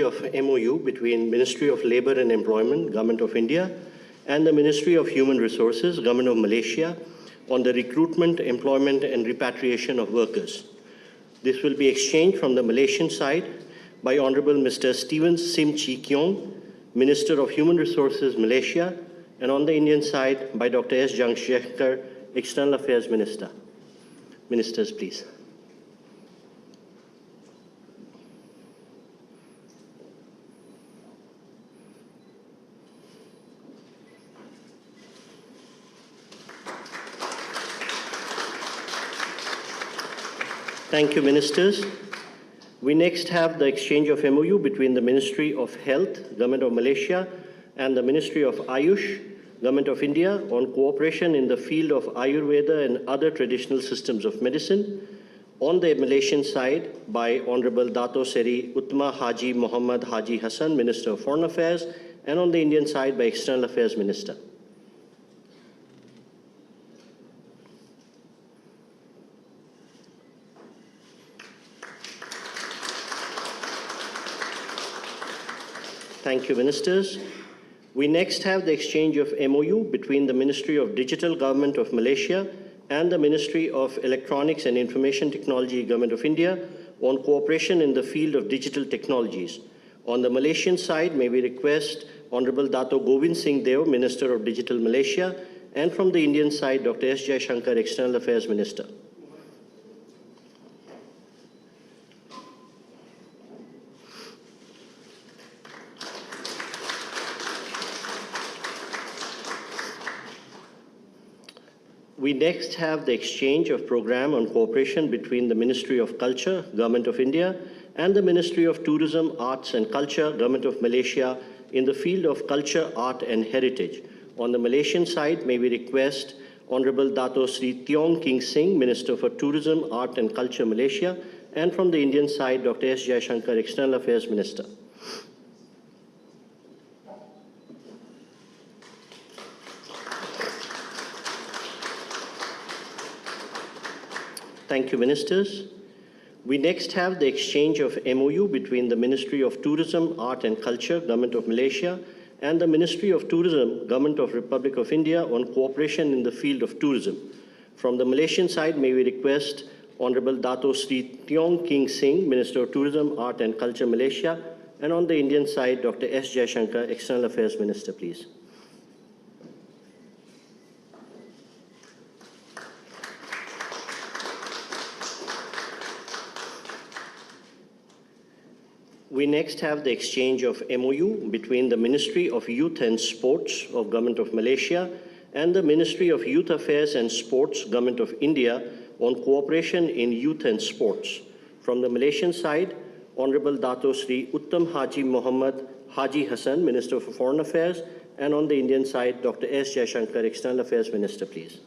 of MOU between Ministry of Labour and Employment, Government of India, and the Ministry of Human Resources, Government of Malaysia, on the recruitment, employment, and repatriation of workers. This will be exchanged from the Malaysian side by Honorable Mr. Steven Sim Chee Kiong, Minister of Human Resources, Malaysia, and on the Indian side by Dr. S. Jaishankar, External Affairs Minister. Ministers, please. Thank you, Ministers. We next have the exchange of MOU between the Ministry of Health, Government of Malaysia, and the Ministry of Ayush, Government of India, on cooperation in the field of Ayurveda and other traditional systems of medicine. On the Malaysian side, by Honorable Dato Seri Utma Haji Muhammad Haji Hassan, Minister of Foreign Affairs, and on the Indian side by External Affairs Minister. Thank you, Ministers. We next have the exchange of MOU between the Ministry of Digital Government of Malaysia and the Ministry of Electronics and Information Technology, Government of India, on cooperation in the field of digital technologies. On the Malaysian side, may we request Honorable Dato Govind Singh Deo, Minister of Digital Malaysia, and from the Indian side, Dr. S. Jaishankar, External Affairs Minister. We next have the exchange of program on cooperation between the Ministry of Culture, Government of India, and the Ministry of Tourism, Arts and Culture, Government of Malaysia, in the field of culture, art and heritage. On the Malaysian side, may we request Honorable Dato Sri Tiong King Sing, Minister for Tourism, Art and Culture, Malaysia, and from the Indian side, Dr. S. Jaishankar, External Affairs Minister. Thank you, Ministers. We next have the exchange of MOU between the Ministry of Tourism, Art and Culture, Government of Malaysia, and the Ministry of Tourism, Government of Republic of India, on cooperation in the field of tourism. From the Malaysian side, may we request Honorable Dato Sri Tiong King Sing, Minister of Tourism, Art and Culture, Malaysia, and on the Indian side, Dr. S. Jaishankar, External Affairs Minister, please. We next have the exchange of MOU between the Ministry of Youth and Sports of Government of Malaysia and the Ministry of Youth Affairs and Sports, Government of India, on cooperation in youth and sports. From the Malaysian side, Honorable Dato Sri Uttam Haji Muhammad Haji Hassan, Minister for Foreign Affairs, and on the Indian side, Dr. S. Jaishankar, External Affairs Minister, please.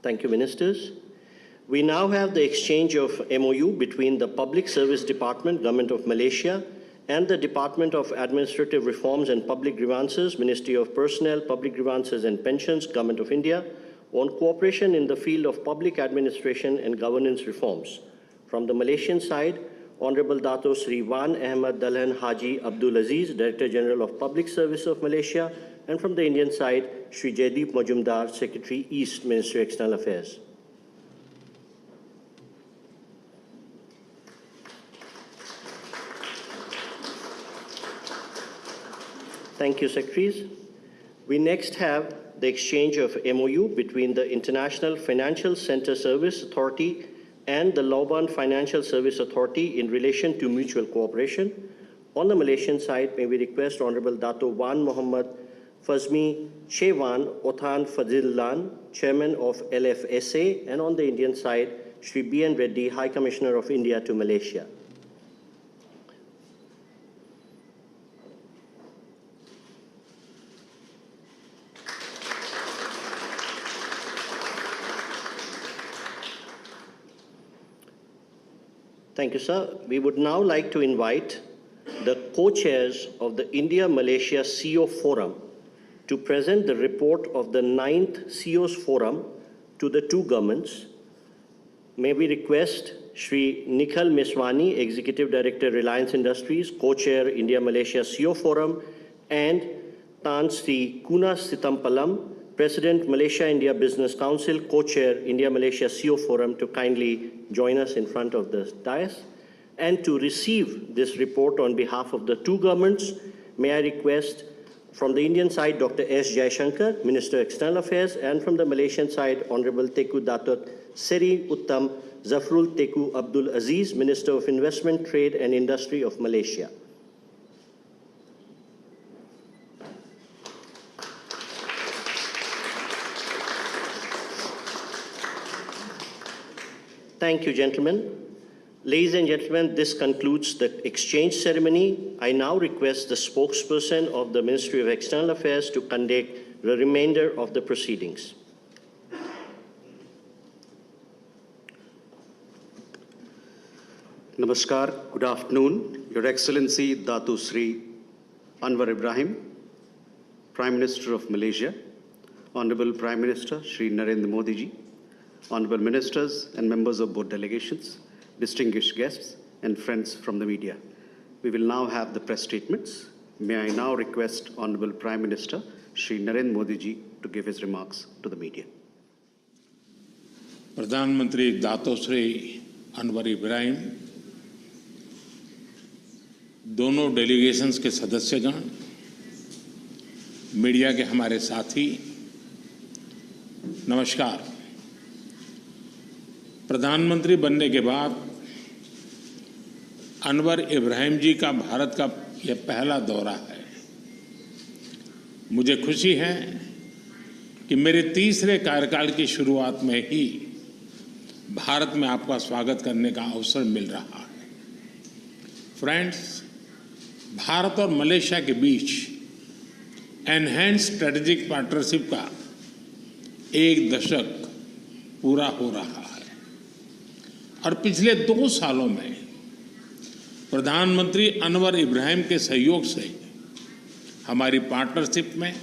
Thank you, Ministers. We now have the exchange of MOU between the Public Service Department, Government of Malaysia, and the Department of Administrative Reforms and Public Grievances, Ministry of Personnel, Public Grievances and Pensions, Government of India, on cooperation in the field of public administration and governance reforms. From the Malaysian side, Honorable Dato Sri Wan Ahmad Dalhan Haji Abdul Aziz, Director General of Public Service of Malaysia, and from the Indian side, Sri Jaideep Majumdar, Secretary East, Ministry of External Affairs. Thank you, Secretaries. We next have the exchange of MOU between the International Financial Center Service Authority and the Lauban Financial Service Authority in relation to mutual cooperation. On the Malaysian side, may we request Honorable Dato Wan Muhammad Fazmi Shewan Othan Fazillan, Chairman of LFSA, and on the Indian side, Sri B.N. Reddy, High Commissioner of India to Malaysia. Thank you, sir. We would now like to invite the co-chairs of the India-Malaysia CEO Forum, to present the report of the 9th CEO's Forum to the two governments. May we request Shri Nikhil Meswani, Executive Director, Reliance Industries, Co-Chair, India-Malaysia CEO Forum, and Tan Sri Kuna Sitampalam, President, Malaysia-India Business Council, Co-Chair, India-Malaysia CEO Forum, to kindly join us in front of the dais. And to receive this report on behalf of the two governments, may I request from the Indian side, Dr. S. Jaishankar, Minister of External Affairs, and from the Malaysian side, Honorable Tengku Datuk Seri Uttam Zafrul Tengku Abdul Aziz, Minister of Investment, Trade and Industry of Malaysia. Thank you, gentlemen. Ladies and gentlemen, this concludes the exchange ceremony. I now request the spokesperson of the Ministry of External Affairs to conduct the remainder of the proceedings. Namaskar, good afternoon. Your Excellency Datu Sri Anwar Ibrahim, Prime Minister of Malaysia, Honorable Prime Minister Shri Narendra Modi ji, Honorable Ministers and members of both delegations, distinguished guests and friends from the media. We will now have the press statements. May I now request Honorable Prime Minister Shri Narendra Modi ji to give his remarks to the media. प्रधानमंत्री दातो श्री अनवर इब्राहिम, दोनों delegations के सदस्यगण, media के हमारे साथी, नमस्कार। प्रधानमंत्री बनने के बाद अनवर इब्राहिम जी का भारत का यह पहला दौरा है। मुझे खुशी है कि मेरे तीसरे कार्यकाल की शुरुआत में ही भारत में आपका स्वागत करने का अवसर मिल रहा है। फ्रेंड्स, भारत और मलेशिया के बीच एनहांस्ड स्ट्रेटेजिक पार्टनरशिप का एक दशक पूरा हो रहा है और पिछले 2 सालों में प्रधानमंत्री अनवर इब्राहिम के सहयोग से हमारी पार्टनरशिप में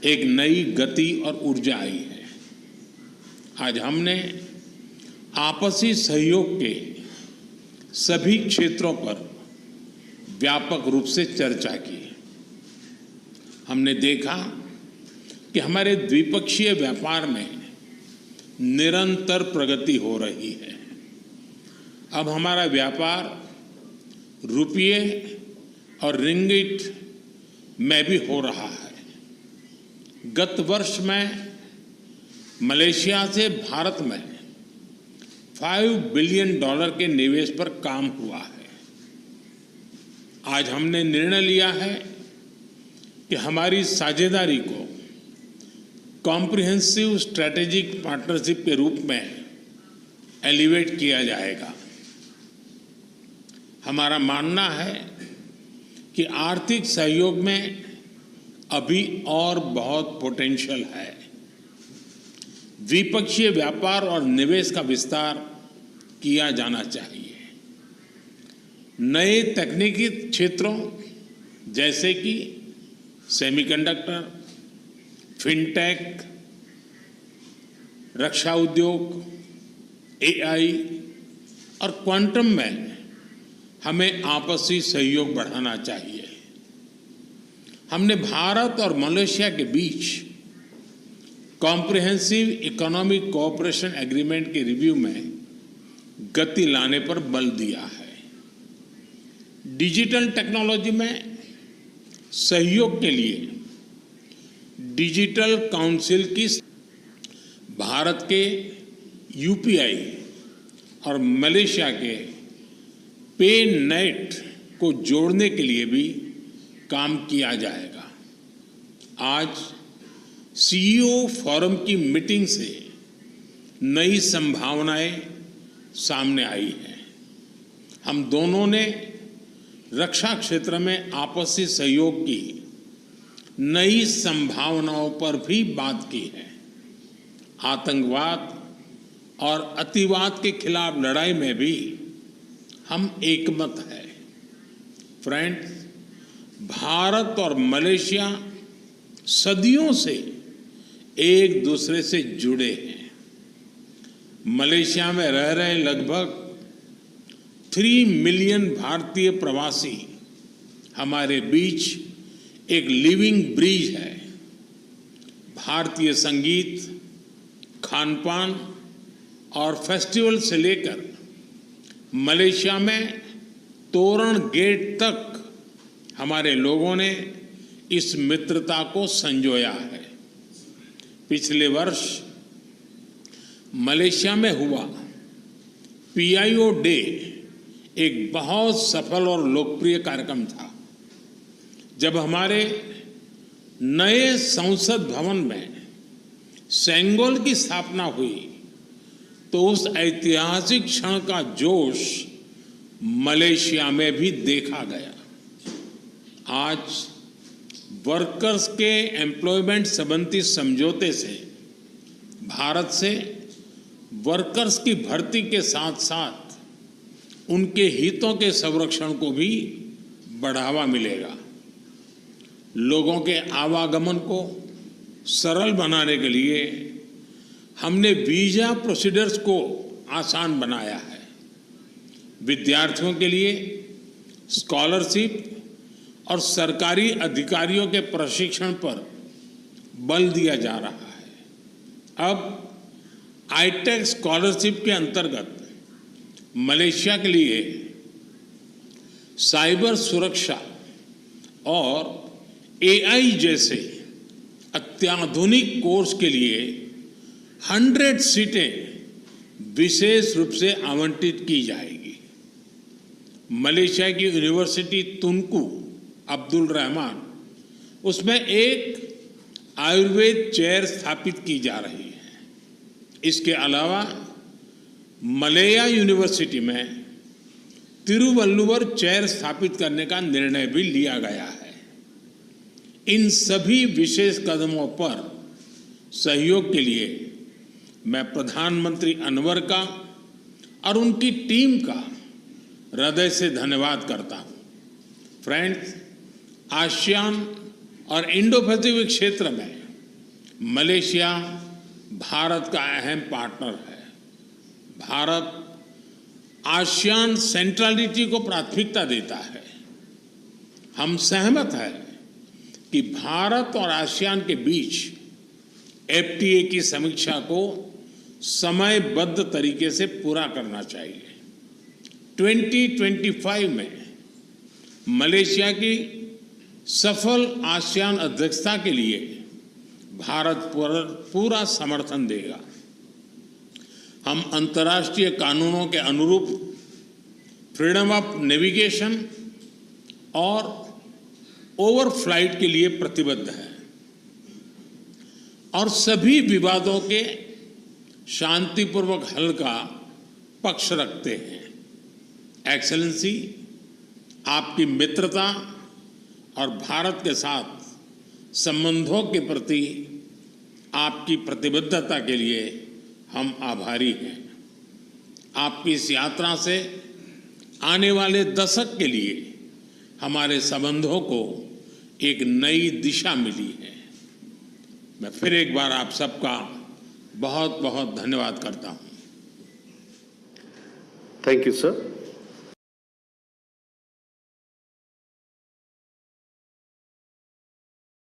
एक नई गति और ऊर्जा आई है। आज हमने आपसी सहयोग के सभी क्षेत्रों पर व्यापक रूप से चर्चा की। हमने देखा कि हमारे द्विपक्षीय व्यापार में निरंतर प्रगति हो रही है। अब हमारा व्यापार रुपये और रिंगिट में भी हो रहा है। गत वर्ष में मलेशिया से भारत में $5 बिलियन के निवेश पर काम हुआ है। आज हमने निर्णय लिया है कि हमारी साझेदारी को कॉम्प्रिहेंसिव स्ट्रैटेजिक पार्टनरशिप के रूप में एलिवेट किया जाएगा। हमारा मानना है कि आर्थिक सहयोग में अभी और बहुत पोटेंशियल है। द्विपक्षीय व्यापार और निवेश का विस्तार किया जाना चाहिए। नए तकनीकी क्षेत्रों जैसे कि सेमीकंडक्टर, फिनटेक, रक्षा उद्योग, AI और क्वांटम में हमें आपसी सहयोग बढ़ाना चाहिए। हमने भारत और मलेशिया के बीच कॉम्प्रिहेंसिव इकोनॉमिक कोऑपरेशन एग्रीमेंट के रिव्यू में गति लाने पर बल दिया है। डिजिटल टेक्नोलॉजी में सहयोग के लिए डिजिटल काउंसिल की भारत के UPI और मलेशिया के PayNet को जोड़ने के लिए भी काम किया जाएगा। आज CEO फोरम की मीटिंग से नई संभावनाएं सामने आई हैं। हम दोनों ने रक्षा क्षेत्र में आपसी सहयोग की नई संभावनाओं पर भी बात की है। आतंकवाद और अतिवाद के खिलाफ लड़ाई में भी हम एकमत हैं। फ्रेंड्स, भारत और मलेशिया सदियों से एक दूसरे से जुड़े हैं। मलेशिया में रह रहे लगभग 3 मिलियन भारतीय प्रवासी हमारे बीच एक लिविंग ब्रिज है। भारतीय संगीत, खानपान और फेस्टिवल से लेकर मलेशिया में तोरण गेट तक हमारे लोगों ने इस मित्रता को संजोया है। पिछले वर्ष मलेशिया में हुआ PIO डे एक बहुत सफल और लोकप्रिय कार्यक्रम था। जब हमारे नए संसद भवन में सेंगोल की स्थापना हुई तो उस ऐतिहासिक क्षण का जोश मलेशिया में भी देखा गया। आज वर्कर्स के एम्प्लॉयमेंट संबंधी समझौते से भारत से वर्कर्स की भर्ती के साथ साथ उनके हितों के संरक्षण को भी बढ़ावा मिलेगा। लोगों के आवागमन को सरल बनाने के लिए हमने वीजा प्रोसीडर्स को आसान बनाया है। विद्यार्थियों के लिए स्कॉलरशिप और सरकारी अधिकारियों के प्रशिक्षण पर बल दिया जा रहा है। अब ITEC स्कॉलरशिप के अंतर्गत मलेशिया के लिए साइबर सुरक्षा और AI जैसे अत्याधुनिक कोर्स के लिए 100 सीटें विशेष रूप से आवंटित की जाएगी। मलेशिया की यूनिवर्सिटी तुनकू अब्दुल रहमान उसमें एक आयुर्वेद चेयर स्थापित की जा रही है। इसके अलावा मलया यूनिवर्सिटी में तिरुवल्लुवर चेयर स्थापित करने का निर्णय भी लिया गया है। इन सभी विशेष कदमों पर सहयोग के लिए मैं प्रधानमंत्री अनवर का और उनकी टीम का हृदय से धन्यवाद करता हूं। फ्रेंड्स, आसियान और इंडो पैसिफिक क्षेत्र में मलेशिया भारत का अहम पार्टनर है। भारत आसियान सेंट्रलिटी को प्राथमिकता देता है। हम सहमत हैं कि भारत और आसियान के बीच FTA की समीक्षा को समयबद्ध तरीके से पूरा करना चाहिए। 2025 में मलेशिया की सफल आसियान अध्यक्षता के लिए भारत पूरा समर्थन देगा। हम अंतर्राष्ट्रीय कानूनों के अनुरूप फ्रीडम ऑफ नेविगेशन और ओवरफ्लाइट के लिए प्रतिबद्ध है और सभी विवादों के शांतिपूर्वक हल का पक्ष रखते हैं। एक्सेलेंसी, आपकी मित्रता और भारत के साथ संबंधों के प्रति आपकी प्रतिबद्धता के लिए हम आभारी हैं। आपकी इस यात्रा से आने वाले दशक के लिए हमारे संबंधों को एक नई दिशा मिली है। मैं फिर एक बार आप सबका बहुत बहुत धन्यवाद करता हूं। Thank you, sir.